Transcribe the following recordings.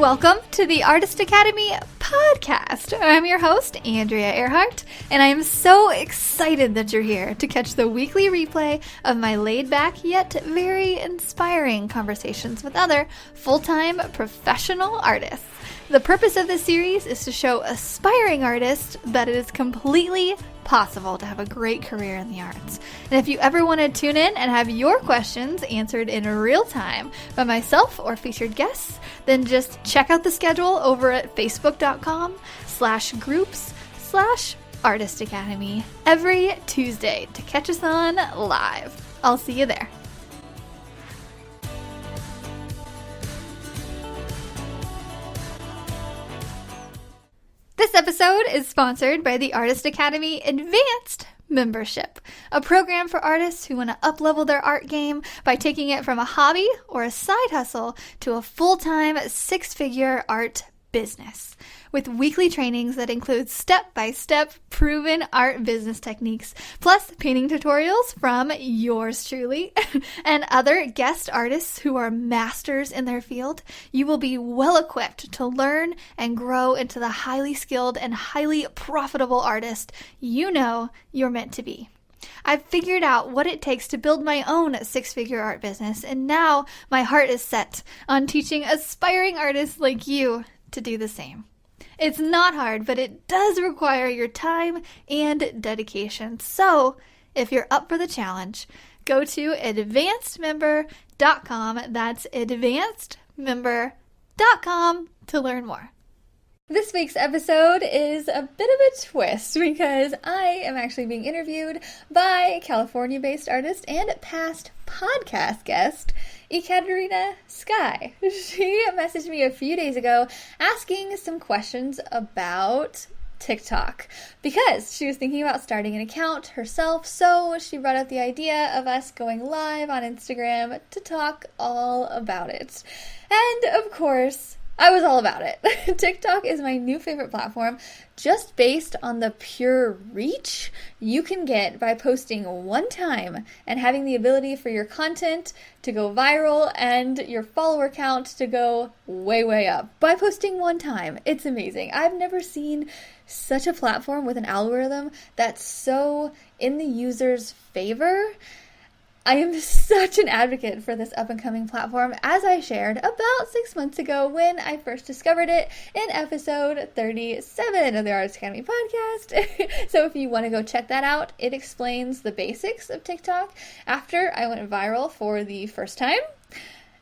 Welcome to the Artist Academy podcast. I'm your host, Andrea Earhart, and I am so excited that you're here to catch the weekly replay of my laid-back yet very inspiring conversations with other full-time professional artists. The purpose of this series is to show aspiring artists that it is completely possible to have a great career in the arts. And if you ever want to tune in and have your questions answered in real time by myself or featured guests, then just check out the schedule over at facebook.com/groups/Artist Academy every Tuesday to catch us on live. I'll see you there. This episode is sponsored by the Artist Academy Advanced Membership, a program for artists who want to up-level their art game by taking it from a hobby or a side hustle to a full-time six-figure art business. With weekly trainings that include step-by-step proven art business techniques, plus painting tutorials from yours truly and other guest artists who are masters in their field, you will be well equipped to learn and grow into the highly skilled and highly profitable artist you know you're meant to be. I've figured out what it takes to build my own six-figure art business, and now my heart is set on teaching aspiring artists like you to do the same. It's not hard, but it does require your time and dedication. So, if you're up for the challenge, go to advancedmember.com. That's advancedmember.com to learn more. This week's episode is a bit of a twist because I am actually being interviewed by California-based artist and past podcast guest, Ekaterina Sky. She messaged me a few days ago asking some questions about TikTok because she was thinking about starting an account herself, so she brought up the idea of us going live on Instagram to talk all about it. And of course, I was all about it. TikTok is my new favorite platform just based on the pure reach you can get by posting one time and having the ability for your content to go viral and your follower count to go way, way up by posting one time. It's amazing. I've never seen such a platform with an algorithm that's so in the user's favor. I am such an advocate for this up-and-coming platform, as I shared about 6 months ago when I first discovered it in episode 37 of the Artist Academy podcast. So if you want to go check that out, it explains the basics of TikTok after I went viral for the first time.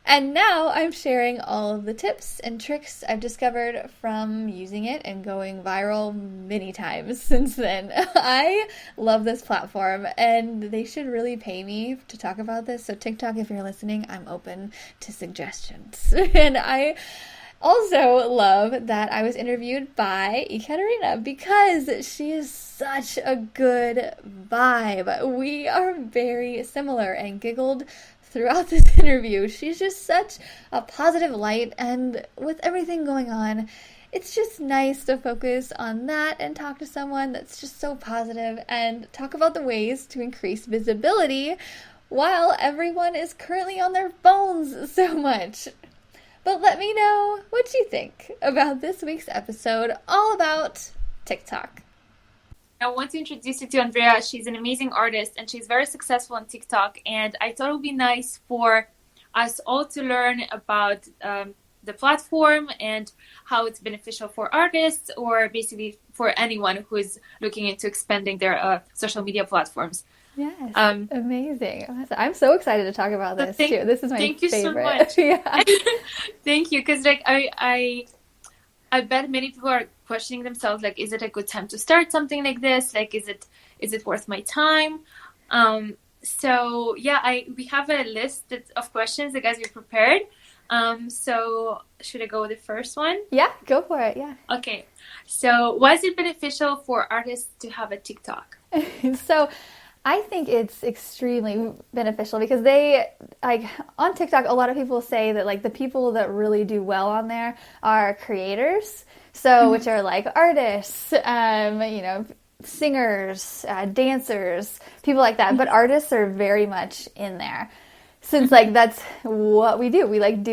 And now I'm sharing all of the tips and tricks I've discovered from using it and going viral many times since then. I love this platform and they should really pay me to talk about this. So TikTok, if you're listening, I'm open to suggestions. And I also love that I was interviewed by Ekaterina because she is such a good vibe. We are very similar and giggled throughout this interview. She's just such a positive light, and with everything going on, it's just nice to focus on that and talk to someone that's just so positive and talk about the ways to increase visibility while everyone is currently on their phones so much. But let me know what you think about this week's episode all about TikTok. I want to introduce you to Andrea. She's an amazing artist and she's very successful on TikTok. And I thought it would be nice for us all to learn about the platform and how it's beneficial for artists or basically for anyone who is looking into expanding their social media platforms. Yes, amazing. I'm so excited to talk about this too. This is my favorite. Thank you so much. Yeah. Thank you, because I bet many people are questioning themselves, like, is it a good time to start something like this? Like, is it worth my time? So yeah, we have a list of questions that guys we prepared. So should I go with the first one? Yeah, go for it. Yeah. Okay. So why is it beneficial for artists to have a TikTok? So I think it's extremely beneficial because on TikTok, a lot of people say that like the people that really do well on there are creators. So, which are like artists, singers, dancers, people like that. But artists are very much in there. since like that's what we do. We like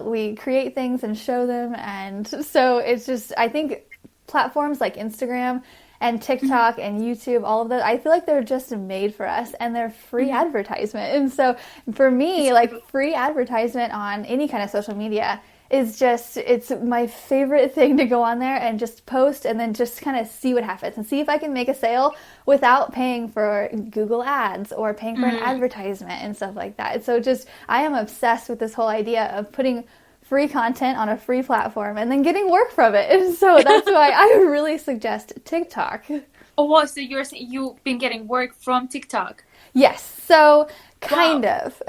we create things and show them. And so it's just, I think platforms like Instagram and TikTok and YouTube, all of those, I feel like they're just made for us, and they're free advertisement. And so for me, like free advertisement on any kind of social media is just, it's my favorite thing to go on there and just post and then just kind of see what happens and see if I can make a sale without paying for Google ads or paying for an advertisement and stuff like that. So just, I am obsessed with this whole idea of putting free content on a free platform and then getting work from it. And so that's why I really suggest TikTok. Oh, wow. So you're saying you've been getting work from TikTok? Yes. So kind of.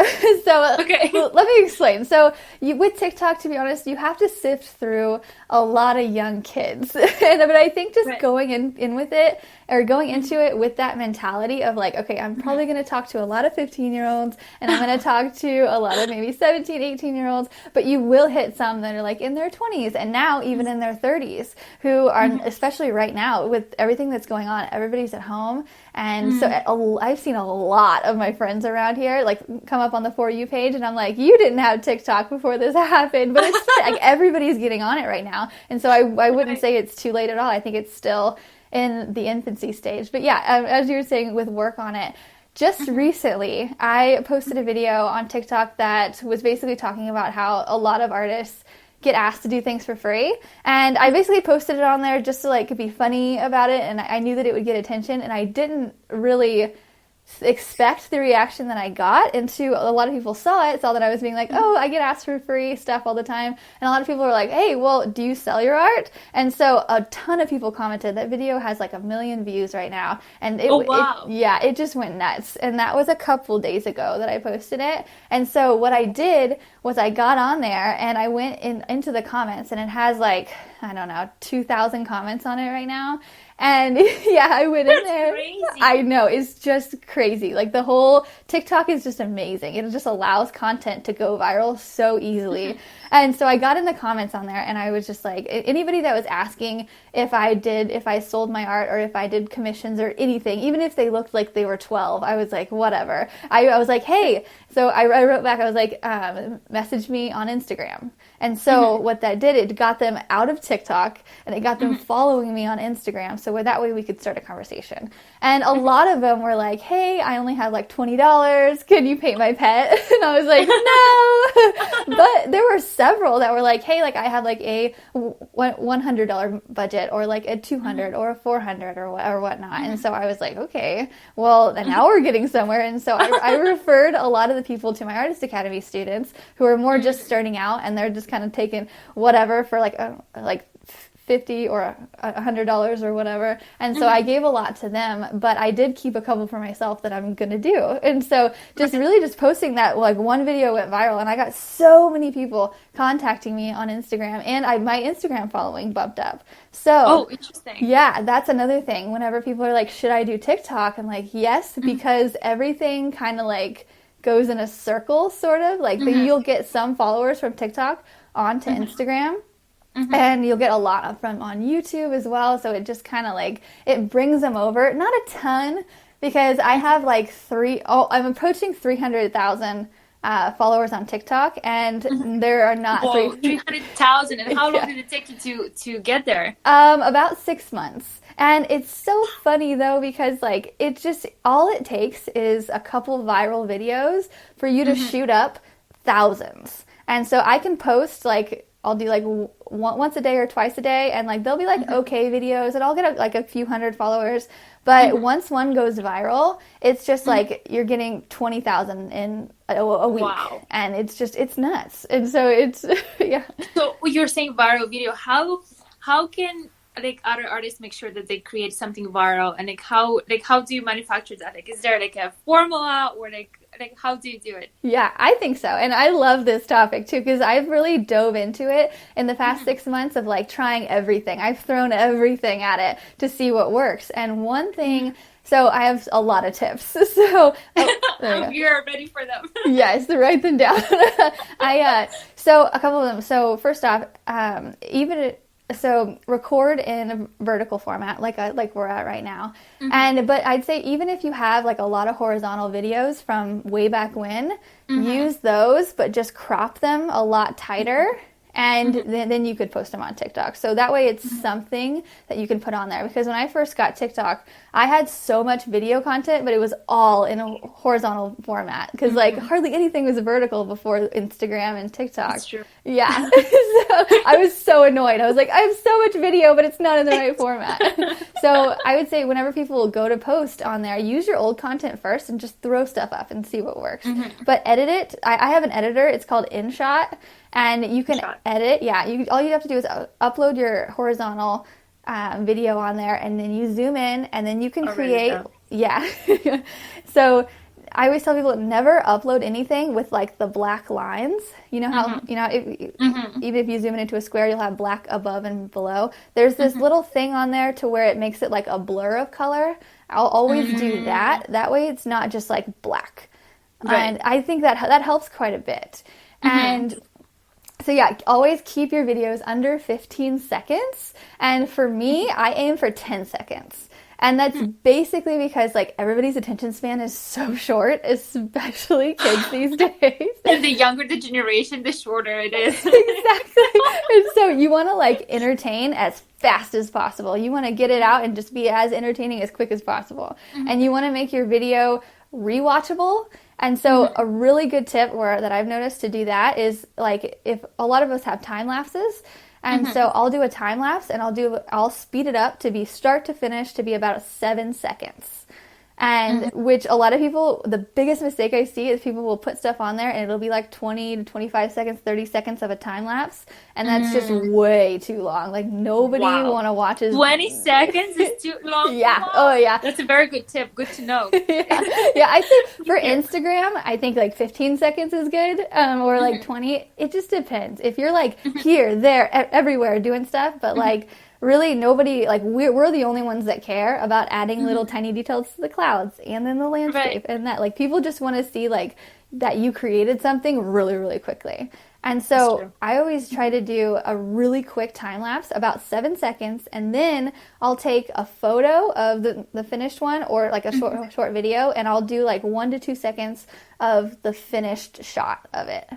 So okay. Let me explain. So with TikTok, to be honest, you have to sift through a lot of young kids. But I think just going in with it, or going into it with that mentality of like, okay, I'm probably going to talk to a lot of 15-year-olds and I'm going to talk to a lot of maybe 17, 18-year-olds, but you will hit some that are like in their 20s and now even in their 30s who are, especially right now with everything that's going on, everybody's at home. And so I've seen a lot of my friends around here like come up on the For You page and I'm like, you didn't have TikTok before this happened, but it's like everybody's getting on it right now. And so I wouldn't say it's too late at all. I think it's still in the infancy stage. But yeah, as you were saying, with work on it, just recently I posted a video on TikTok that was basically talking about how a lot of artists get asked to do things for free. And I basically posted it on there just to like be funny about it. And I knew that it would get attention, and I didn't really expect the reaction that I got. And a lot of people saw that I was being like, oh, I get asked for free stuff all the time. And a lot of people were like, hey, well, do you sell your art? And so a ton of people commented. That video has like 1 million views right now. And it just went nuts. And that was a couple days ago that I posted it. And so what I did was I got on there and I went into the comments, and it has like, I don't know, 2,000 comments on it right now. And yeah, I went in there. Crazy. I know, it's just crazy. Like the whole TikTok is just amazing. It just allows content to go viral so easily. And so I got in the comments on there, and I was just like, anybody that was asking if I sold my art or if I did commissions or anything, even if they looked like they were 12, I was like, whatever. I was like, hey, so I wrote back, I was like, message me on Instagram. And so what that did, it got them out of TikTok, and it got them following me on Instagram. So that way we could start a conversation. And a lot of them were like, hey, I only have like $20. Can you paint my pet? And I was like, no. But there were several that were like, hey, like I have like a $100 budget, or like a $200 or a $400 or whatnot. And so I was like, okay, well, now we're getting somewhere. And so I referred a lot of the people to my Artist Academy students who are more just starting out, and they're just kind of taking whatever for like $50 or $100 or whatever. And so I gave a lot to them, but I did keep a couple for myself that I'm going to do. And so just posting that, like one video went viral, and I got so many people contacting me on Instagram, and my Instagram following bumped up. So, interesting. Yeah, that's another thing. Whenever people are like, should I do TikTok? I'm like, yes, because everything kind of like goes in a circle, sort of. Like you'll get some followers from TikTok onto Instagram. And you'll get a lot from on YouTube as well. So it just kind of like, it brings them over. Not a ton, because I have like I'm approaching 300,000 followers on TikTok, and there are not 300,000. And how long did it take you to get there? About 6 months. And it's so funny though, because like all it takes is a couple viral videos for you to shoot up thousands. And so I can post like, I'll do like once a day or twice a day, and like they'll be like okay videos, and I'll get like a few hundred followers. But once one goes viral, it's just like you're getting 20,000 in a week. Wow. And it's nuts. And so it's yeah. So you're saying viral video. How can like other artists make sure that they create something viral, and how do you manufacture that? Like, is there like a formula, or like how do you do it? Yeah, I think so. And I love this topic too, because I've really dove into it in the past 6 months of like trying everything. I've thrown everything at it to see what works. And one thing, so I have a lot of tips. So you're ready for them. Yes, write them down. So a couple of them. So first off, even so record in a vertical format like we're at right now. But I'd say even if you have like a lot of horizontal videos from way back when, use those, but just crop them a lot tighter. And then you could post them on TikTok. So that way it's something that you can put on there. Because when I first got TikTok, I had so much video content, but it was all in a horizontal format. Because like hardly anything was vertical before Instagram and TikTok. That's true. Yeah. So I was so annoyed. I was like, I have so much video, but it's not in the right format. So I would say whenever people go to post on there, use your old content first and just throw stuff up and see what works. But edit it. I have an editor. It's called InShot. And you can edit. Yeah, all you have to do is upload your horizontal video on there, and then you zoom in, and then you can create. Yeah. So I always tell people never upload anything with like the black lines. You know how even if you zoom in into a square, you'll have black above and below. There's this little thing on there to where it makes it like a blur of color. I'll always do that. That way, it's not just like black. Right. And I think that helps quite a bit. And so yeah, always keep your videos under 15 seconds. And for me, I aim for 10 seconds. And that's basically because like everybody's attention span is so short, especially kids these days. And the younger the generation, the shorter it is. Exactly. And so you want to like entertain as fast as possible. You want to get it out and just be as entertaining as quick as possible. And you want to make your video rewatchable. And so a really good tip that I've noticed to do that is like if a lot of us have time lapses, and so I'll do a time lapse and I'll speed it up to be start to finish to be about 7 seconds. And which a lot of people, the biggest mistake I see is people will put stuff on there and it'll be like 20 to 25 seconds, 30 seconds of a time lapse. And that's just way too long. Like nobody want to watch it. 20 seconds is too long. Yeah. Oh yeah. That's a very good tip. Good to know. Yeah. I think for Instagram, I think like 15 seconds is good. Or like 20. It just depends. If you're like here, there, everywhere doing stuff, but like really nobody, like we're the only ones that care about adding little tiny details to the clouds and then the landscape and that like people just want to see like that you created something really, really quickly. And so I always try to do a really quick time lapse, about 7 seconds, and then I'll take a photo of the finished one or like a short video, and I'll do like 1 to 2 seconds of the finished shot of it.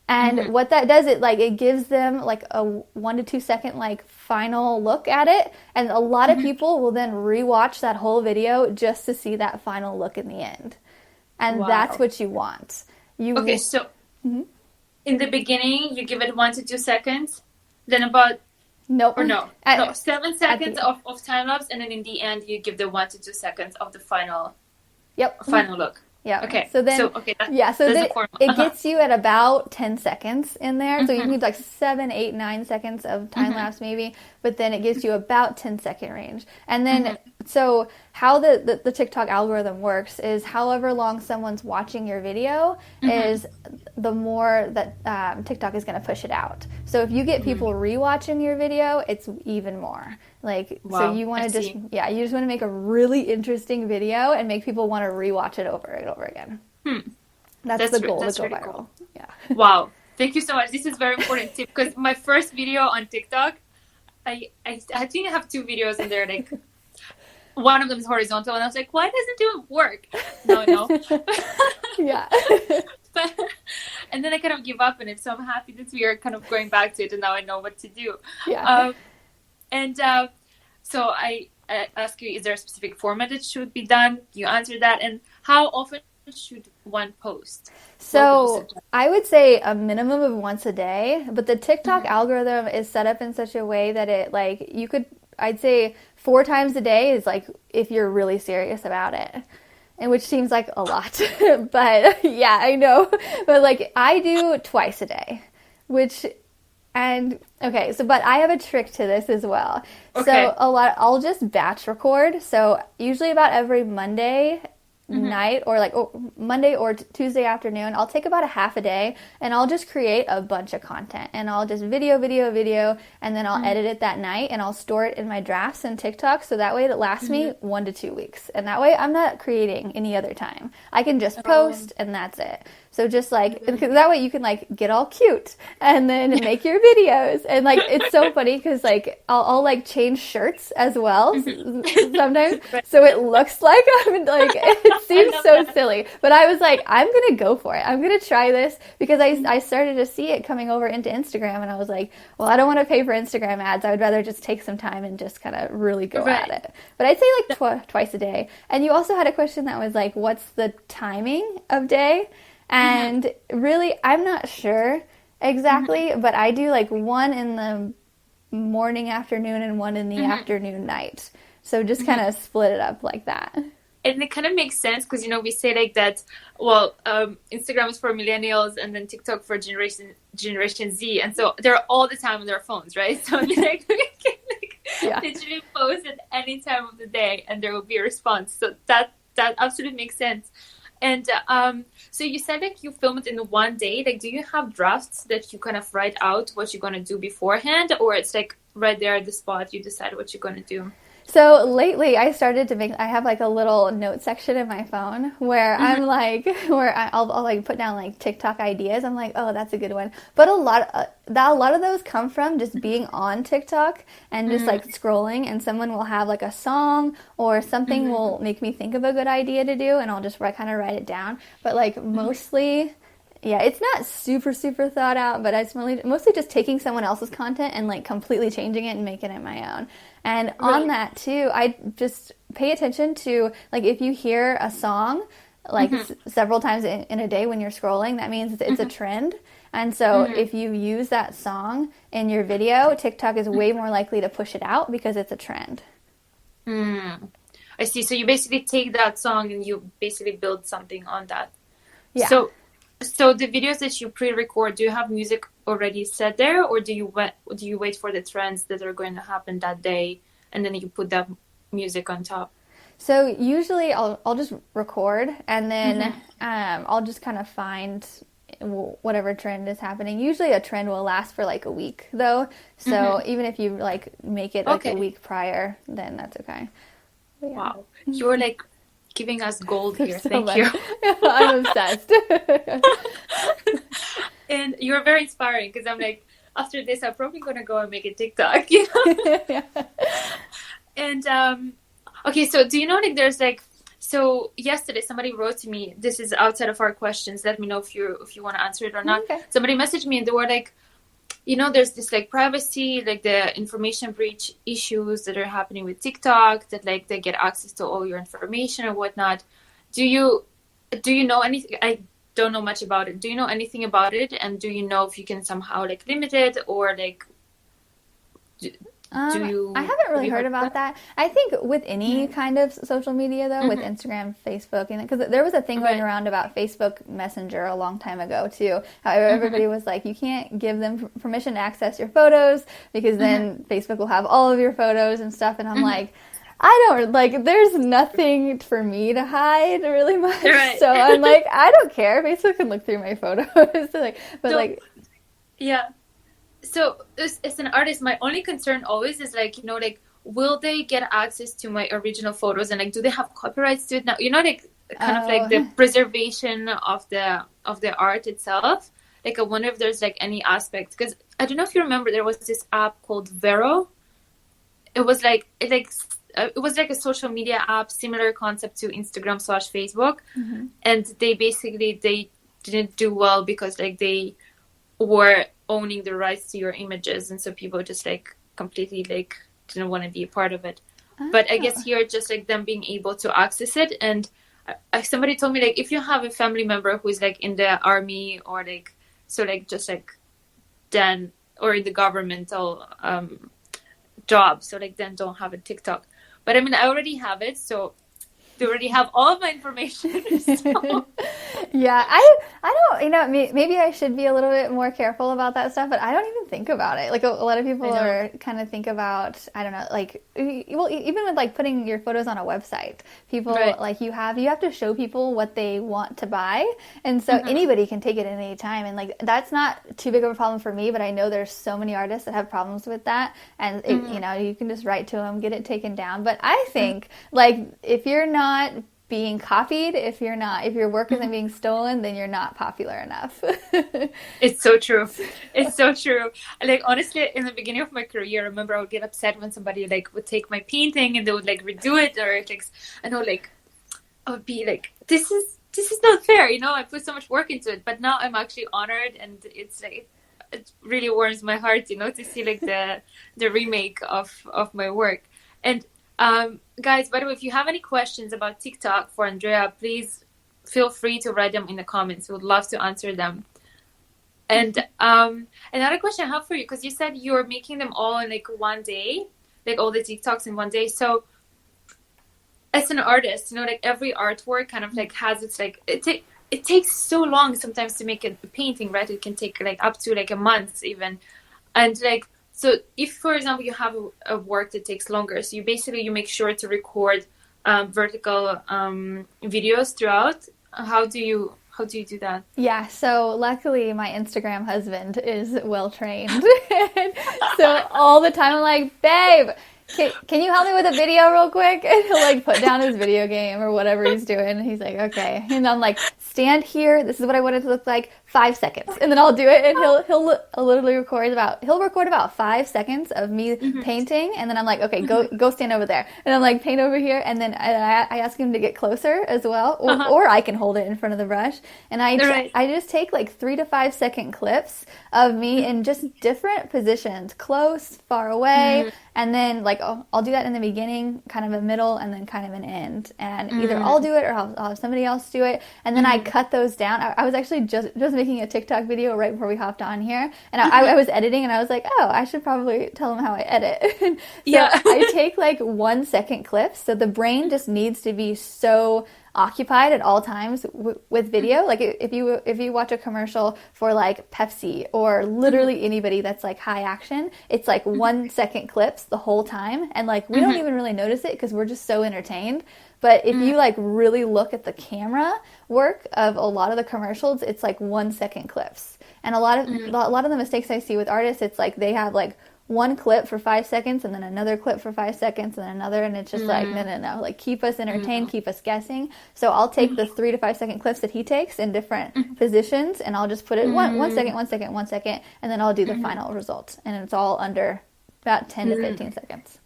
And what that does, it gives them like a 1 to 2 second like final look at it. And a lot of people will then rewatch that whole video just to see that final look in the end. And that's what you want. Okay, so in the beginning, you give it 1 to 2 seconds. Then about... Nope. Or no. 7 seconds of time lapse. And then in the end, you give the 1 to 2 seconds of the final look. Yeah. Okay. So then, it gets you at about 10 seconds in there. So you need like 7, 8, 9 seconds of time lapse maybe, but then it gives you about 10-second range. And then, so how the TikTok algorithm works is however long someone's watching your video is the more that TikTok is going to push it out. So if you get people rewatching your video, it's even more. So you want to you just want to make a really interesting video and make people want to rewatch it over and over again. That's the goal. That's to go viral. Cool. Yeah. Wow. Thank you so much. This is very important tip because my first video on TikTok, I think I have 2 videos in there. Like one of them is horizontal, and I was like, why doesn't it work? No. Yeah. And then I kind of give up on it. So I'm happy that we are kind of going back to it, and now I know what to do. Yeah. So I ask you, is there a specific format that should be done? You answer that. And how often should one post? So I would say a minimum of once a day, but the TikTok algorithm is set up in such a way that it I'd say 4 times a day is like if you're really serious about it. And which seems like a lot, but yeah, I know. But like I do twice a day, but I have a trick to this as well. Okay. So I'll just batch record. So usually about every Monday, night or like Monday or Tuesday afternoon, I'll take about a half a day and I'll just create a bunch of content and I'll just video, and then I'll edit it that night and I'll store it in my drafts in TikTok so that way it lasts me 1 to 2 weeks. And that way I'm not creating any other time. I can just post and that's it. So just like, that way you can like get all cute and then make your videos. And like, it's so funny because like, I'll like change shirts as well sometimes. So it looks like I'm like, it seems so silly. But I was like, I'm going to go for it. I'm going to try this because I started to see it coming over into Instagram and I was like, well, I don't want to pay for Instagram ads. I would rather just take some time and just kind of really go at it. But I'd say like twice a day. And you also had a question that was like, what's the timing of day? And really, I'm not sure exactly, but I do like one in the morning, afternoon, and one in the afternoon, night. So just kind of split it up like that. And it kind of makes sense because, you know, we say like that, well, Instagram is for millennials and then TikTok for Generation Z. And so they're all the time on their phones, right? So like we can literally post at any time of the day and there will be a response. So that absolutely makes sense. And so you said like you film it in one day. Like, do you have drafts that you kind of write out what you're going to do beforehand? Or it's like right there at the spot, you decide what you're going to do? So lately I started to I have like a little note section in my phone where I'm like, I'll like put down like TikTok ideas. I'm like, oh, that's a good one. But a lot of those come from just being on TikTok and just like scrolling, and someone will have like a song or something will make me think of a good idea to do, and I'll just kind of write it down. But like mostly, yeah, it's not super thought out, but it's mostly just taking someone else's content and like completely changing it and making it my own. And on that too, I just pay attention to like if you hear a song like several times in a day when you're scrolling, that means it's a trend. And so if you use that song in your video, TikTok is way more likely to push it out because it's a trend. I see. So you basically take that song and you basically build something on that. Yeah. So the videos that you pre-record, do you have music already set there, or do you wait for the trends that are going to happen that day, and then you put that music on top? So usually I'll just record, and then I'll just kind of find whatever trend is happening. Usually a trend will last for like a week, though. So even if you like make it like a week prior, then that's okay. Yeah. Wow, you're like giving us gold here. Thank you. I'm obsessed. And you're very inspiring because I'm like, after this, I'm probably going to go and make a TikTok, you know? And, okay, so do you know, like, there's like, so yesterday somebody wrote to me, this is outside of our questions, let me know if you want to answer it or not. Okay. Somebody messaged me and they were like, you know, there's this like privacy, like the information breach issues that are happening with TikTok, that like they get access to all your information or whatnot. Do you know anything? I don't know much about it. Do you know anything about it? And do you know if you can somehow like limit it, or like I haven't really heard about that. I think with any kind of social media, though, with Instagram, Facebook, and because there was a thing going around about Facebook Messenger a long time ago, too. How everybody was like, you can't give them permission to access your photos because then Facebook will have all of your photos and stuff. And I'm like, I don't, like, there's nothing for me to hide really much. Right. So I'm like, I don't care. Facebook can look through my photos. Yeah. So as an artist, my only concern always is like, you know, like, will they get access to my original photos, and like, do they have copyrights to it now? You know, like kind of like the preservation of the art itself. Like, I wonder if there's like any aspect, because I don't know if you remember, there was this app called Vero. It was like a social media app, similar concept to Instagram/Facebook, and they didn't do well because like they were owning the rights to your images, and so people just like completely like didn't want to be a part of it. But I guess here just like them being able to access it, and somebody told me like if you have a family member who's like in the army or like so like just like then or in the governmental job, so like then don't have a TikTok. But I mean, I already have it, so they already have all of my information. So. Yeah, I don't, maybe I should be a little bit more careful about that stuff, but I don't even think about it. Like a lot of people are kind of think about, I don't know, like, well, even with like putting your photos on a website, people like you have to show people what they want to buy. And so anybody can take it at any time. And like, that's not too big of a problem for me, but I know there's so many artists that have problems with that. And you can just write to them, get it taken down. But I think like, if you're not being copied, if your work isn't being stolen, then you're not popular enough. It's so true. It's so true. Like, honestly, in the beginning of my career, I remember I would get upset when somebody like would take my painting and they would like redo it, or like, I know, like, I would be like, this is not fair, I put so much work into it. But now I'm actually honored, and it's like, it really warms my heart, to see like the remake of my work. And guys, by the way, if you have any questions about TikTok for Andrea, please feel free to write them in the comments. We would love to answer them. And another question I have for you, because you said you're making them all in like one day, like all the TikToks in one day. So as an artist, like every artwork kind of like has its like, it takes so long sometimes to make a painting, right? It can take like up to like a month even. And like, so if, for example, you have a work that takes longer, so you make sure to record vertical videos throughout. How do you do that? Yeah, so luckily my Instagram husband is well trained. So all the time I'm like, babe, can you help me with a video real quick? And he'll like put down his video game or whatever he's doing. And he's like, okay. And I'm like, stand here. This is what I want it to look like. 5 seconds. And then I'll do it. And he'll literally record about 5 seconds of me painting. And then I'm like, okay, go stand over there. And I'm like, paint over here. And then I ask him to get closer as well. Or I can hold it in front of the brush. And I just take like 3 to 5 second clips of me in just different positions, close, far away. And then like, I'll do that in the beginning, kind of a middle, and then kind of an end. And either I'll do it or I'll have somebody else do it. And then I cut those down. I was actually just making a TikTok video right before we hopped on here. And I was editing, and I was like, oh, I should probably tell them how I edit. So I take like 1 second clips. So the brain just needs to be so occupied at all times with video. Like if you watch a commercial for like Pepsi or literally anybody that's like high action, it's like 1 second clips the whole time, and like we don't even really notice it because we're just so entertained. But if you like really look at the camera work of a lot of the commercials, it's like 1 second clips. And a lot of the mistakes I see with artists, it's like they have like one clip for 5 seconds and then another clip for 5 seconds and then another, and it's just like no, like keep us entertained, keep us guessing. So I'll take the 3 to 5 second clips that he takes in different positions, and I'll just put it 1 second, 1 second, 1 second, and then I'll do the final result, and it's all under about 10 to 15 seconds.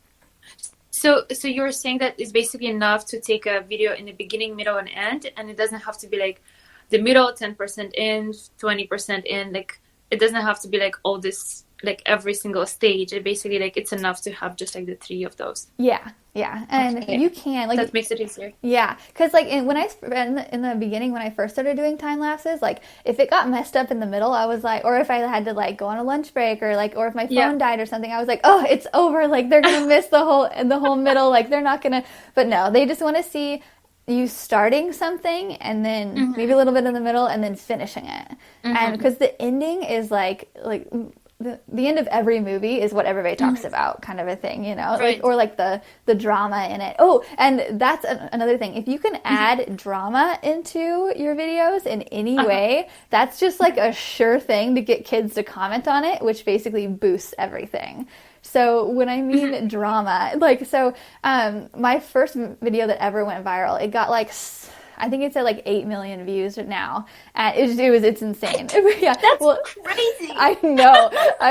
So you're saying that it's basically enough to take a video in the beginning, middle, and end, and it doesn't have to be like the middle, 10% in, 20% in, like it doesn't have to be like all this, like every single stage. It basically like it's enough to have just like the 3 of those. Yeah, and you can like that makes it easier. Yeah, because like in the beginning when I first started doing time lapses, like if it got messed up in the middle, I was like, or if I had to like go on a lunch break or if my phone died or something, I was like, oh, it's over. Like they're gonna miss the whole middle. Like they're not gonna. But no, they just want to see you starting something and then maybe a little bit in the middle and then finishing it. And because the ending is like the end of every movie is what everybody talks about, kind of a thing, right. Or like the drama in it. Oh, and that's another thing. If you can add drama into your videos in any way, that's just like a sure thing to get kids to comment on it, which basically boosts everything. So when I mean drama, my first video that ever went viral, it got like, I think it's at like 8 million views now, and it's insane. Yeah, that's crazy. I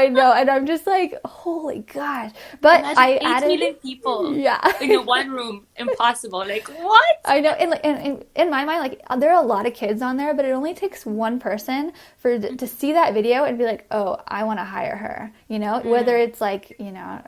know, and I'm just like, holy gosh! But imagine I 8 added million people, in one room, impossible. Like what? I know, and in my mind, like there are a lot of kids on there, but it only takes one person to see that video and be like, oh, I want to hire her. Whether it's like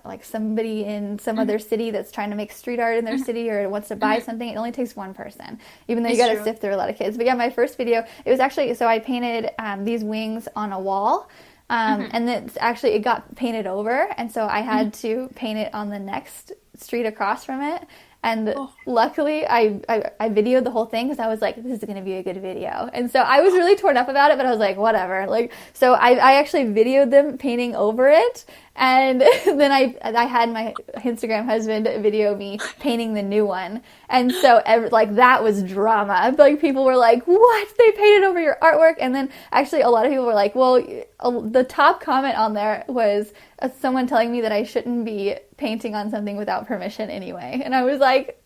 like somebody in some other city that's trying to make street art in their city or wants to buy something. It only takes one person, even though you got to sift through a lot of kids. But yeah, my first video, it was actually, so I painted these wings on a wall, and it got painted over, and so I had to paint it on the next street across from it. And luckily I videoed the whole thing because I was like, this is going to be a good video. And so I was really torn up about it, but I was like, whatever. Like, so I actually videoed them painting over it. And then I had my Instagram husband video me painting the new one. And so like that was drama. Like people were like, what? They painted over your artwork? And then actually a lot of people were like, well, the top comment on there was someone telling me that I shouldn't be painting on something without permission anyway. And I was like,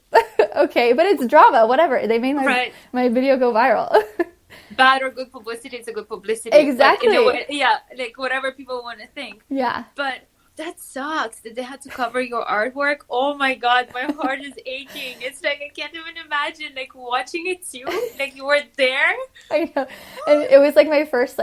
okay, but it's drama, whatever. They made my video go viral. Bad or good publicity, it's a good publicity. Exactly. In a way, yeah, like whatever people want to think. Yeah. But that sucks that they had to cover your artwork. Oh my God, my heart is aching. It's like I can't even imagine like watching it too. Like you were there. I know. And it was like my first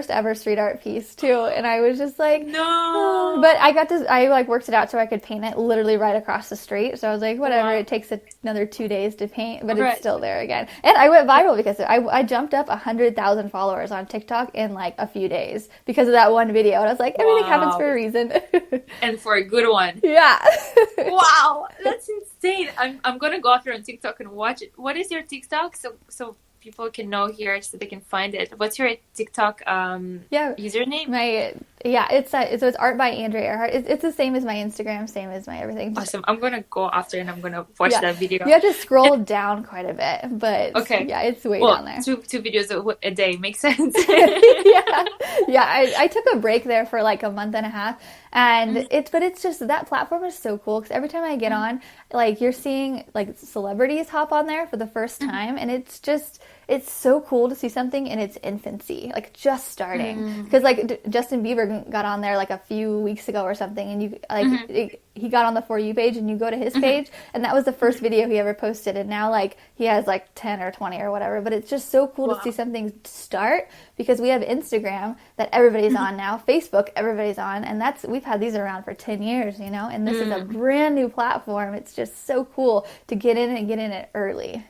ever street art piece too. And I was just like, no. Oh. But I like worked it out so I could paint it literally right across the street. So I was like, whatever, It takes another 2 days to paint, but it's still there again. And I went viral because I jumped up 100,000 followers on TikTok in like a few days because of that one video. And I was like, everything happens for a reason. And for a good one. Yeah. Wow, that's insane. I'm gonna go after on TikTok and watch it. What is your TikTok? So people can know here so they can find it. What's your TikTok username? It's Art by Andrea Earhart. It's the same as my Instagram, same as my everything. Awesome. I'm gonna go after and I'm gonna watch that video. You have to scroll down quite a bit, but it's way down there. Two videos a day makes sense. I took a break there for like a month and a half, and it's just that platform is so cool because every time I get on, like you're seeing like celebrities hop on there for the first time, and it's so cool to see something in its infancy, like just starting. Because like Justin Bieber got on there like a few weeks ago or something, and you like he got on the For You page, and you go to his page, and that was the first video he ever posted, and now like he has like 10 or 20 or whatever. But it's just so cool to see something start because we have Instagram that everybody's on now, Facebook everybody's on, and we've had these around for 10 years, you know, and this is a brand new platform. It's just so cool to get in it early.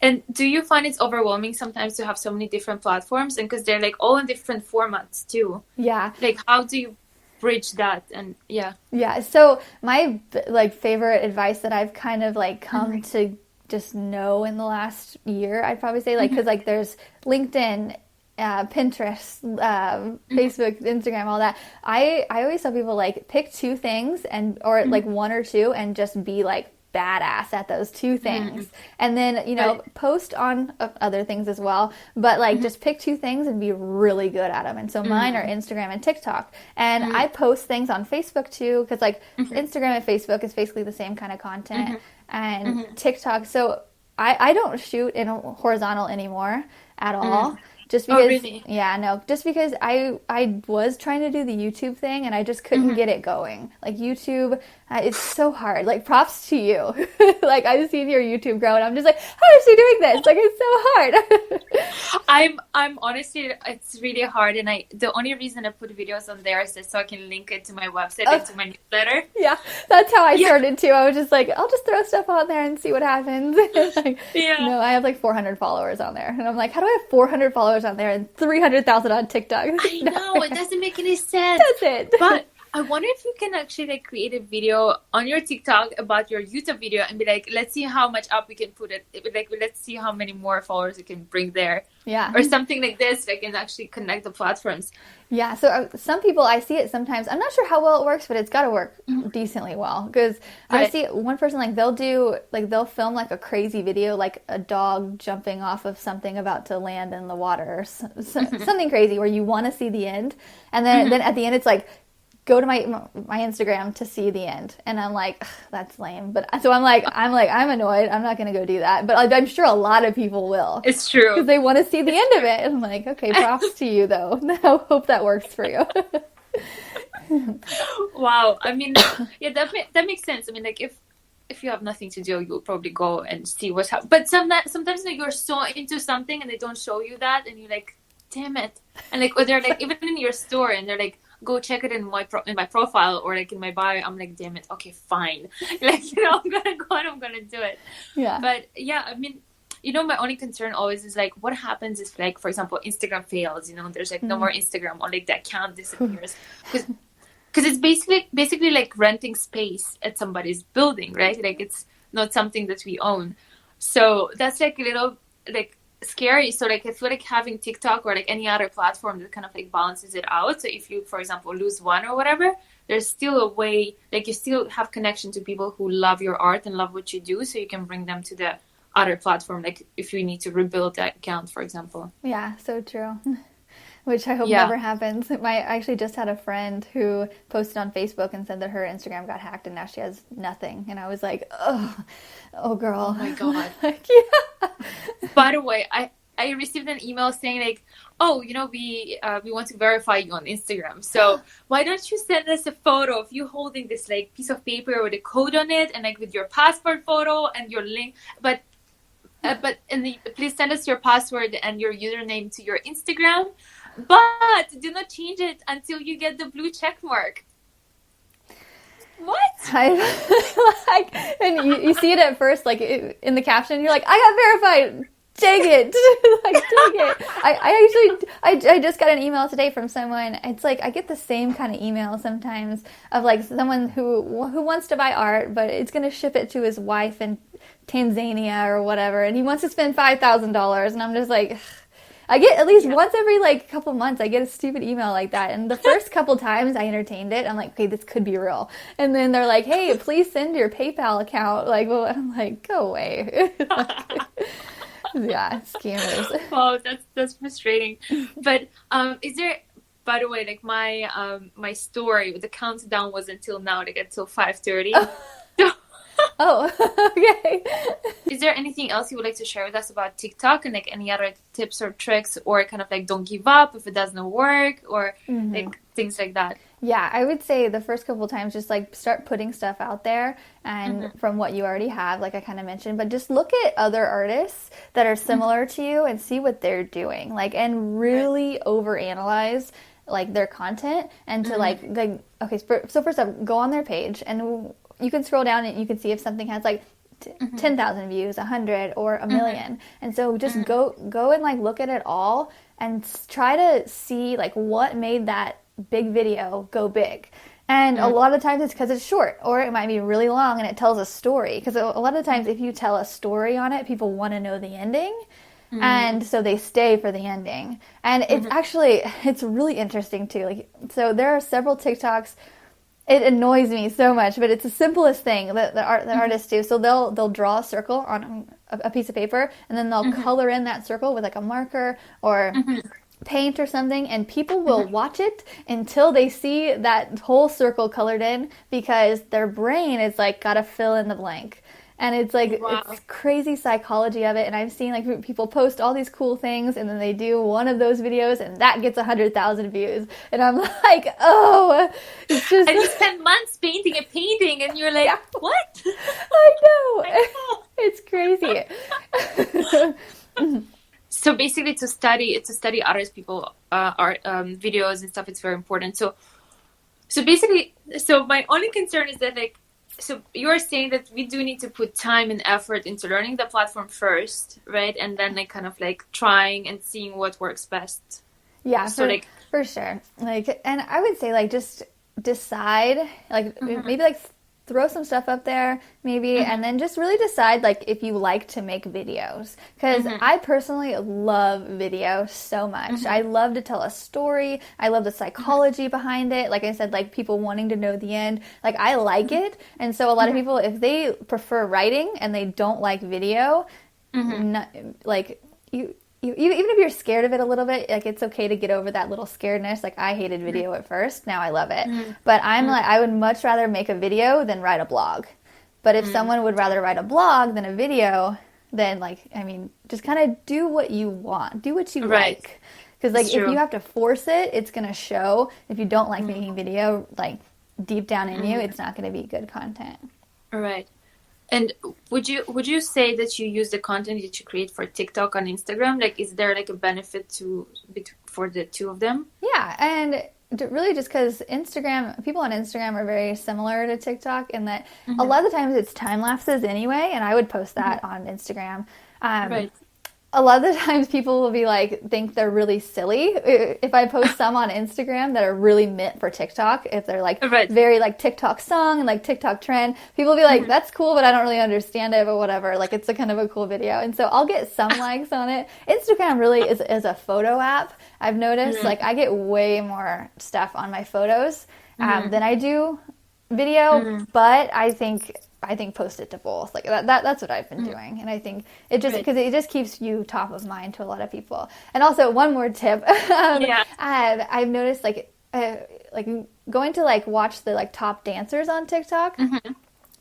And do you find it's overwhelming sometimes to have so many different platforms, and because they're like all in different formats too? Yeah. Like how do you bridge that? And yeah. So my like favorite advice that I've kind of like come to just know in the last year, I'd probably say, like, because like there's LinkedIn, Pinterest, Facebook, Instagram, all that. I always tell people like pick two things or like one or two and just be like badass at those two things, and then post on other things as well, but like just pick two things and be really good at them. And so mine are Instagram and TikTok, and I post things on Facebook too, because like Instagram and Facebook is basically the same kind of content, and TikTok, so I don't shoot in horizontal anymore at all. Just because, just because I was trying to do the YouTube thing and I just couldn't get it going. Like YouTube, it's so hard. Like props to you. Like I've seen your YouTube grow and I'm just like, how is she doing this? Like it's so hard. I'm honestly, it's really hard. And the only reason I put videos on there is just so I can link it to my website and to my newsletter. Yeah, that's how I started too. I was just like, I'll just throw stuff on there and see what happens. Like, no, I have like 400 followers on there. And I'm like, how do I have 400 followers on there and 300,000 on TikTok? I know, it doesn't make any sense. That's it. But I wonder if you can actually like create a video on your TikTok about your YouTube video and be like, let's see how much up we can put it. Like, let's see how many more followers we can bring there. Yeah. Or something like this that can actually connect the platforms. Yeah. So some people, I see it sometimes. I'm not sure how well it works, but it's got to work decently well. Because I see one person, like they'll film like a crazy video, like a dog jumping off of something about to land in the water or something crazy where you want to see the end. And then at the end, it's like, go to my Instagram to see the end. And I'm like, that's lame. But so I'm annoyed. I'm not going to go do that. But I'm sure a lot of people will. It's true. Because they want to see the end of it. And I'm like, okay, props to you though. I hope that works for you. Wow. I mean, yeah, that makes sense. I mean, like if you have nothing to do, you'll probably go and see what's happening. But sometimes like you're so into something and they don't show you that. And you're like, damn it. And like, or they're like, even in your store and they're like, go check it in my profile or like in my bio. I'm like, damn it, okay, fine. Like, I'm gonna go and I'm gonna do it. Yeah. But yeah, I mean, my only concern always is like, what happens if, like, for example, Instagram fails? There's like no more Instagram, or like the account disappears because it's basically like renting space at somebody's building, right? Like it's not something that we own. So that's like a little like scary. So like I feel like having TikTok or like any other platform that kind of like balances it out. So if you, for example, lose one or whatever, there's still a way, like you still have connection to people who love your art and love what you do, so you can bring them to the other platform, like if you need to rebuild that account, for example. Yeah, so true. Which I hope never happens. I actually just had a friend who posted on Facebook and said that her Instagram got hacked and now she has nothing. And I was like, oh girl. Oh my God. Like, yeah. By the way, I received an email saying like, oh, you know, we want to verify you on Instagram. So why don't you send us a photo of you holding this like piece of paper with a code on it and like with your passport photo and your link. But please send us your password and your username to your Instagram. But do not change it until you get the blue check mark. What? And you see it at first, like in the caption, you're like, I got verified. Dang it. Like, dang it. I just got an email today from someone. It's like, I get the same kind of email sometimes of like someone who wants to buy art, but it's going to ship it to his wife in Tanzania or whatever. And he wants to spend $5,000. And I'm just like, I get at least once every like couple months, I get a stupid email like that. And the first couple times I entertained it, I'm like, okay, this could be real. And then they're like, hey, please send your PayPal account. Like, well, I'm like, go away. Yeah, scammers. Oh, that's frustrating. But is there, by the way, like my story, the countdown was until now, like until 5:30. Oh, okay. Is there anything else you would like to share with us about TikTok and like any other tips or tricks, or kind of like don't give up if it doesn't work, or like things like that? Yeah, I would say the first couple of times just like start putting stuff out there and from what you already have, like I kind of mentioned, but just look at other artists that are similar to you and see what they're doing, like, and really overanalyze like their content and to like okay, so first up, go on their page and you can scroll down and you can see if something has like 10,000 views, 100, or a million. And so just go and like look at it all and try to see like what made that big video go big. And a lot of times it's because it's short, or it might be really long and it tells a story. Because a lot of times if you tell a story on it, people want to know the ending. And so they stay for the ending. And it's actually, it's really interesting too. Like, so there are several TikToks. It annoys me so much, but it's the simplest thing that the artists do. So they'll draw a circle on a piece of paper, and then they'll color in that circle with like a marker or paint or something, and people will watch it until they see that whole circle colored in, because their brain is like gotta fill in the blank. And it's like, it's crazy psychology of it. And I've seen like people post all these cool things and then they do one of those videos and that gets 100,000 views. And I'm like, oh, it's just. And you spend months painting a painting and you're like, what? I know. It's crazy. So basically to study other people art videos and stuff, it's very important. So basically, my only concern is that like, so you're saying that we do need to put time and effort into learning the platform first, right? And then like kind of like trying and seeing what works best. Yeah, so for sure. Like, and I would say like just decide, like maybe like throw some stuff up there maybe, and then just really decide like if you like to make videos, because I personally love video so much. I love to tell a story. I love the psychology behind it. Like I said, like people wanting to know the end, like I like it. And so a lot of people, if they prefer writing and they don't like video, like even if you're scared of it a little bit, like it's okay to get over that little scaredness. Like I hated video at first, now I love it. But I'm like, I would much rather make a video than write a blog. But if someone would rather write a blog than a video, then like, I mean, just kind of do what you want, do what you like. Because like if you have to force it, it's gonna show. If you don't like making video, like deep down in you, it's not gonna be good content. Right. And would you say that you use the content that you create for TikTok on Instagram? Like, is there like a benefit for the two of them? Yeah, and really just because people on Instagram are very similar to TikTok in that a lot of the times it's time lapses anyway, and I would post that on Instagram. a lot of the times people will be like, think they're really silly. If I post some on Instagram that are really meant for TikTok, if they're like very like TikTok song and like TikTok trend, people will be like, that's cool, but I don't really understand it, but whatever. Like it's a kind of a cool video. And so I'll get some likes on it. Instagram really is a photo app. I've noticed like I get way more stuff on my photos than I do video, but I think post it to both. Like that's what I've been doing, and I think it just because it just keeps you top of mind to a lot of people. And also one more tip, I've noticed like going to like watch the like top dancers on TikTok.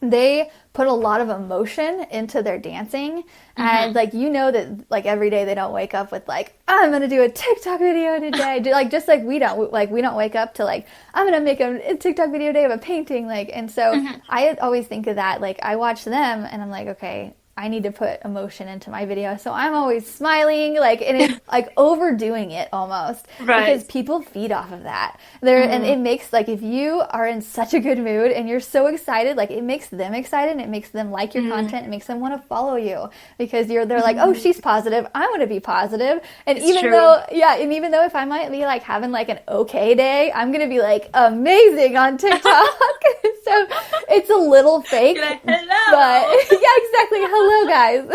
They put a lot of emotion into their dancing, and like that like every day they don't wake up with like I'm gonna do a TikTok video today, like just like we don't wake up to like I'm gonna make a TikTok video today of a painting, like. And so I always think of that, like I watch them and I'm like, okay, I need to put emotion into my video. So I'm always smiling, like, and it's like overdoing it almost, because people feed off of that. And it makes, like, if you are in such a good mood and you're so excited, like, it makes them excited and it makes them like your content. It makes them want to follow you because they're like, oh, she's positive, I want to be positive. And even though if I might be like having like an okay day, I'm going to be like amazing on TikTok. So it's a little fake, like, hello. But yeah, exactly. Hello, guys.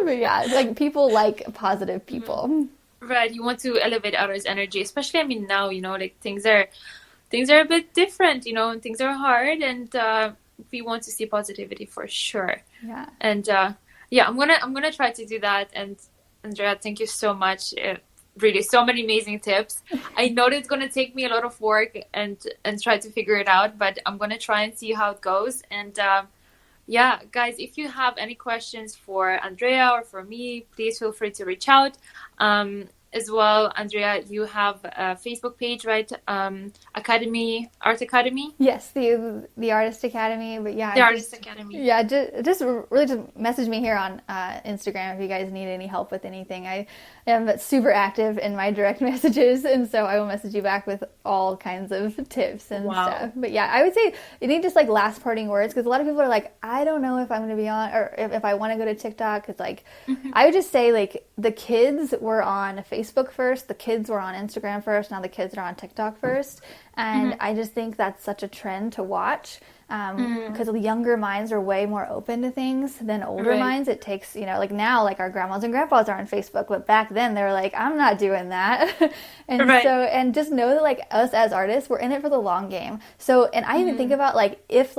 But yeah, like people like positive people. Right. You want to elevate others' energy, especially, I mean, now, like things are a bit different, and things are hard, and we want to see positivity for sure. Yeah. And I'm gonna try to do that. And Andrea, thank you so much. Really, so many amazing tips. I know that it's going to take me a lot of work and try to figure it out, but I'm going to try and see how it goes. And guys, if you have any questions for Andrea or for me, please feel free to reach out. As well, Andrea, you have a Facebook page, right? Academy, Art Academy? Yes, the Artist Academy. But yeah, the Artist Academy. Yeah, just really just message me here on Instagram if you guys need any help with anything. I am super active in my direct messages, and so I will message you back with all kinds of tips and stuff. But yeah, I would say you need just like last parting words, because a lot of people are like, I don't know if I'm going to be on, or if I want to go to TikTok. Because like, I would just say like the kids were on Facebook first, the kids were on Instagram first, now the kids are on TikTok first. And I just think that's such a trend to watch, because the younger minds are way more open to things than older minds. It takes, like now, like our grandmas and grandpas are on Facebook, but back then they were like, I'm not doing that. And just know that like us as artists, we're in it for the long game. So, and I even think about like, if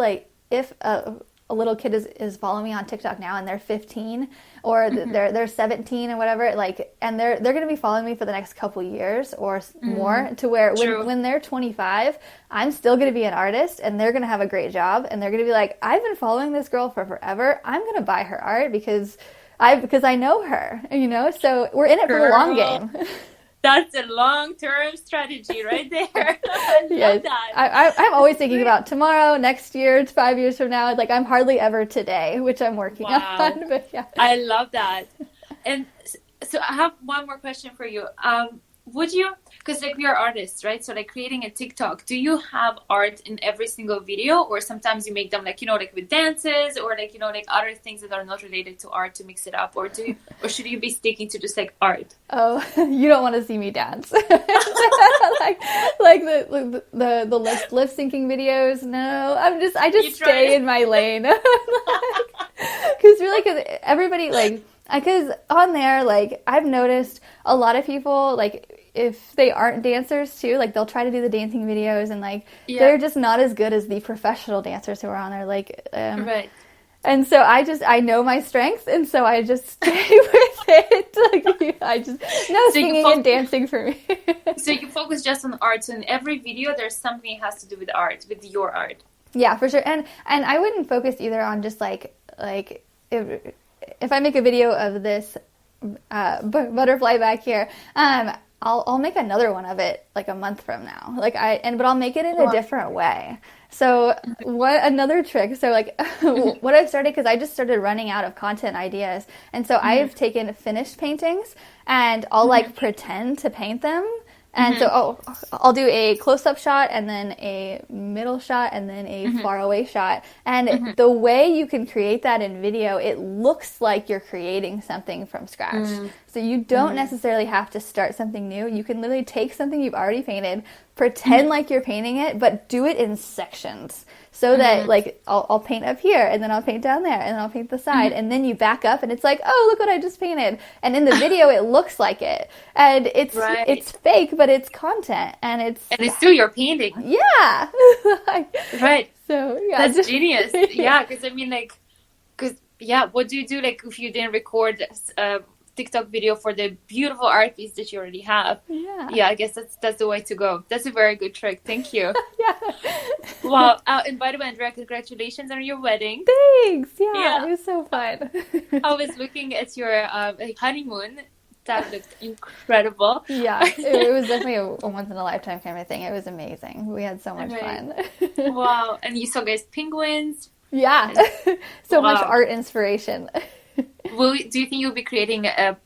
a little kid is following me on TikTok now and they're 15 or they're 17 or whatever, like, and they're going to be following me for the next couple years or more, to where when they're 25, I'm still going to be an artist and they're going to have a great job and they're going to be like, I've been following this girl for forever. I'm going to buy her art because I know her, so we're in it for the long game. That's a long-term strategy right there. I love that. I'm always thinking about tomorrow, next year, 5 years from now. Like, I'm hardly ever today, which I'm working on. But yeah. I love that. And so I have one more question for you. Would you, because like we are artists, right? So like creating a TikTok, do you have art in every single video, or sometimes you make them like, like with dances or like, like other things that are not related to art to mix it up, or should you be sticking to just like art? Oh, you don't want to see me dance. like the lip syncing videos. No, I just stay in my lane. Because everybody like, because on there, like, I've noticed a lot of people, like, if they aren't dancers too, like, they'll try to do the dancing videos and like, they're just not as good as the professional dancers who are on there. Like, right. And so I know my strengths, and so I just stay with it. Like, singing and dancing for me. So you focus just on art. So in every video, there's something that has to do with art, with your art. Yeah, for sure. And I wouldn't focus either on just like if I make a video of this butterfly back here, I'll make another one of it like a month from now. But I'll make it in a different way. So another trick? So like what I've started, because I just started running out of content ideas, and so I've taken finished paintings and I'll like pretend to paint them And so I'll do a close-up shot and then a middle shot and then a far-away shot. And the way you can create that in video, it looks like you're creating something from scratch. So you don't necessarily have to start something new. You can literally take something you've already painted, pretend like you're painting it, but do it in sections. So that, like, I'll paint up here, and then I'll paint down there, and then I'll paint the side, and then you back up, and it's like, oh, look what I just painted. And in the video, it looks like it. And it's fake, but it's content, and it's still your painting. Yeah. Right. So, yeah. That's genius. Yeah, because, I mean, like, what do you do, like, if you didn't record TikTok video for the beautiful art piece that you already have? Yeah, I guess that's the way to go. That's a very good trick. Thank you. Yeah. Wow. And by the way, Andrea, congratulations on your wedding. Thanks. Yeah, it was so fun. I was looking at your honeymoon. That looked incredible. Yeah, it was definitely a once-in-a-lifetime kind of thing. It was amazing. We had so much fun. Wow. And you saw guys penguins. Yeah. So much art inspiration. Do you think you'll be creating a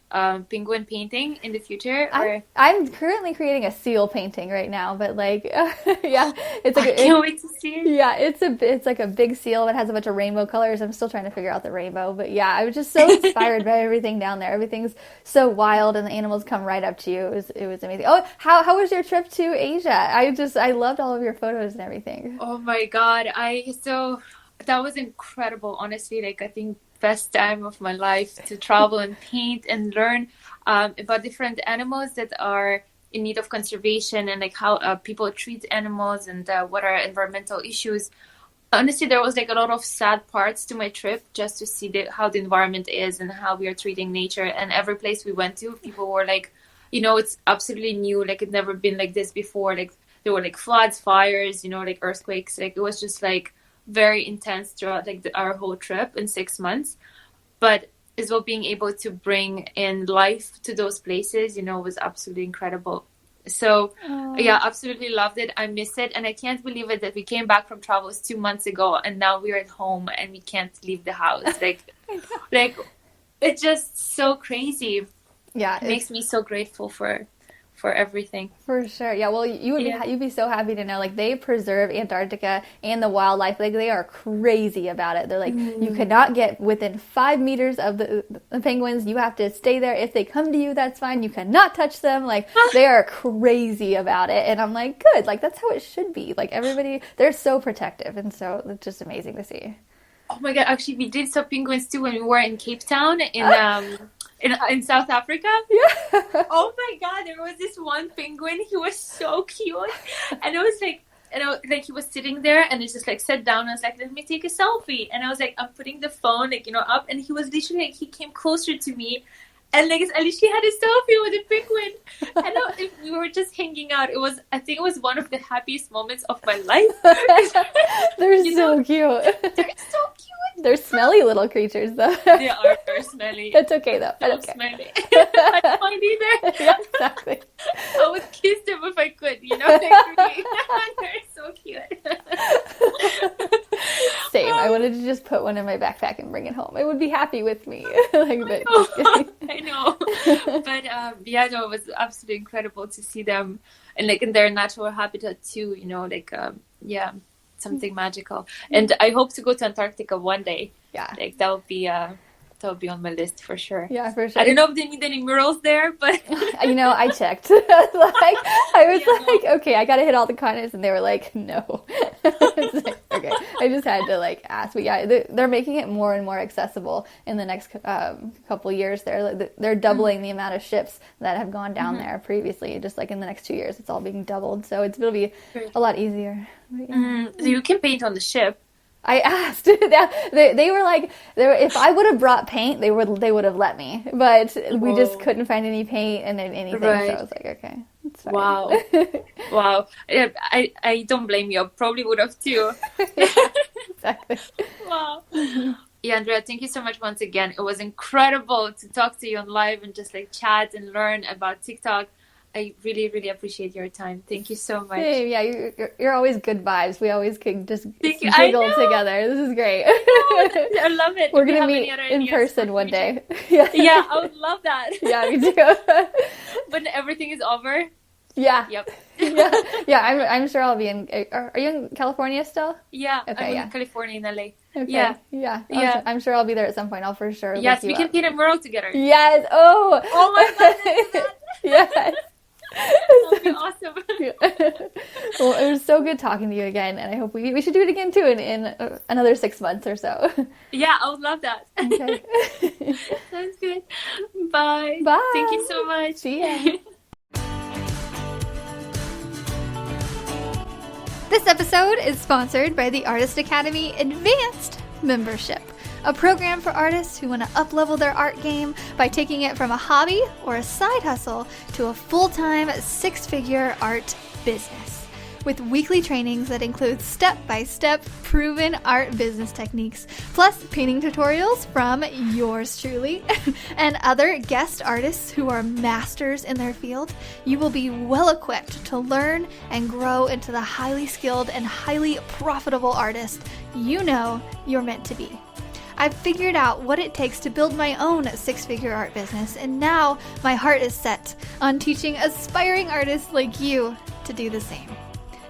penguin painting in the future? Or? I'm currently creating a seal painting right now, but like, yeah, it's like I can't wait to see it. Yeah, it's like a big seal that has a bunch of rainbow colors. I'm still trying to figure out the rainbow, but yeah, I was just so inspired by everything down there. Everything's so wild, and the animals come right up to you. It was amazing. Oh, how was your trip to Asia? I loved all of your photos and everything. Oh my God, that was incredible. Honestly, like I think best time of my life to travel and paint and learn about different animals that are in need of conservation and like how people treat animals and what are environmental issues. Honestly, there was like a lot of sad parts to my trip just to see how the environment is and how we are treating nature. And every place we went to, people were like, it's absolutely new. Like it's never been like this before. Like there were like floods, fires, like earthquakes. Like it was just like very intense throughout like our whole trip in 6 months, but as well being able to bring in life to those places was absolutely incredible. So yeah, absolutely loved it. I miss it, and I can't believe it that we came back from travels 2 months ago and now we're at home and we can't leave the house. like it's just so crazy. Yeah, it makes me so grateful for everything. For sure. Yeah, well, you'd be so happy to know, like, they preserve Antarctica and the wildlife. Like, they are crazy about it. They're like, you cannot get within 5 meters of the penguins. You have to stay there. If they come to you, that's fine. You cannot touch them. Like, they are crazy about it. And I'm like, good. Like, that's how it should be. Like, everybody, they're so protective. And so it's just amazing to see. Oh my God. Actually, we did saw penguins too when we were in Cape Town in South Africa. Yeah. Oh my God, there was this one penguin. He was so cute, and it was like, he was sitting there, and he just like sat down. I was like, let me take a selfie, and I was like, I'm putting the phone like up, and he was literally like, he came closer to me, and like I literally had a selfie with a penguin, and we were just hanging out. I think it was one of the happiest moments of my life. They're so cute. They're so cute. They're smelly little creatures, though. They are very smelly. It's okay, though. Don't smelly. I don't mind either. Yeah, exactly. I would kiss them if I could, They're so cute. Same. I wanted to just put one in my backpack and bring it home. It would be happy with me. I know. But, it was absolutely incredible to see them and like in their natural habitat too, something magical. And I hope to go to Antarctica one day. Yeah. Like that would be on my list for sure. Yeah, for sure. I don't know if they need any murals there, but I checked. I was okay, I gotta hit all the continents, and they were like, no. Okay, I just had to ask. But yeah, they're making it more and more accessible in the next couple years. They're doubling the amount of ships that have gone down there previously. Just like in the next 2 years, it's all being doubled. So it'll be a lot easier. So you can paint on the ship. I asked. They were like, if I would have brought paint, they would have let me. But we just couldn't find any paint and anything. Right. So I was like, okay, it's fine. Wow. Wow. I don't blame you. I probably would have too. Exactly. Wow. Yeah, Andrea, thank you so much once again. It was incredible to talk to you on live and just chat and learn about TikTok. I really, really appreciate your time. Thank you so much. Hey, yeah, you're always good vibes. We always can just giggle together. This is great. I love it. We're going to meet in person one day. Yeah, I would love that. Yeah, me too. When everything is over? Yeah. Yep. Yeah. I'm sure I'll be in. Are you in California still? Yeah, Okay, I'm in California, in LA. Okay. Yeah. I'm sure I'll be there at some point. I'll for sure Yes, look we you can up. paint a mural together. Yes. Oh. Oh my God, let's do that. Yes. That'll be awesome. Well, it was so good talking to you again, and I hope we should do it again too in another 6 months or so. Yeah, I would love that. Okay. Sounds good. Bye. Bye. Thank you so much. See ya. This episode is sponsored by the Artist Academy Advanced Membership, a program for artists who want to up-level their art game by taking it from a hobby or a side hustle to a full-time 6-figure art business. With weekly trainings that include step-by-step proven art business techniques, plus painting tutorials from yours truly, and other guest artists who are masters in their field, you will be well equipped to learn and grow into the highly skilled and highly profitable artist you know you're meant to be. I've figured out what it takes to build my own 6-figure art business, and now my heart is set on teaching aspiring artists like you to do the same.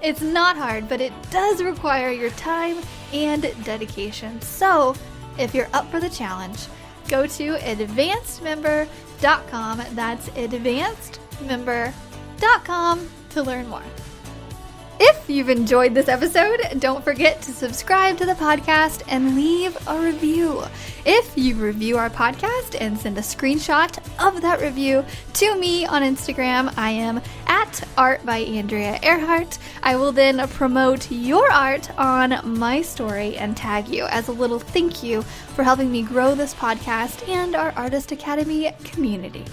It's not hard, but it does require your time and dedication. So, if you're up for the challenge, go to advancedmember.com. That's advancedmember.com to learn more. If you've enjoyed this episode, don't forget to subscribe to the podcast and leave a review. If you review our podcast and send a screenshot of that review to me on Instagram, I am at @ArtByAndreaEarhart. I will then promote your art on my story and tag you as a little thank you for helping me grow this podcast and our Artist Academy community.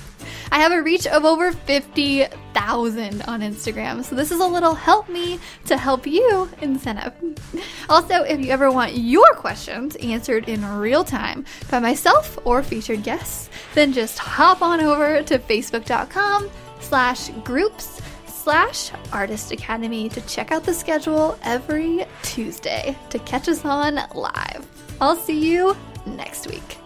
I have a reach of over 50,000 on Instagram, so this is a little help me to help you incentive. Also, if you ever want your questions answered in real time by myself or featured guests, then just hop on over to facebook.com/groups/Artist Academy to check out the schedule every Tuesday to catch us on live. I'll see you next week.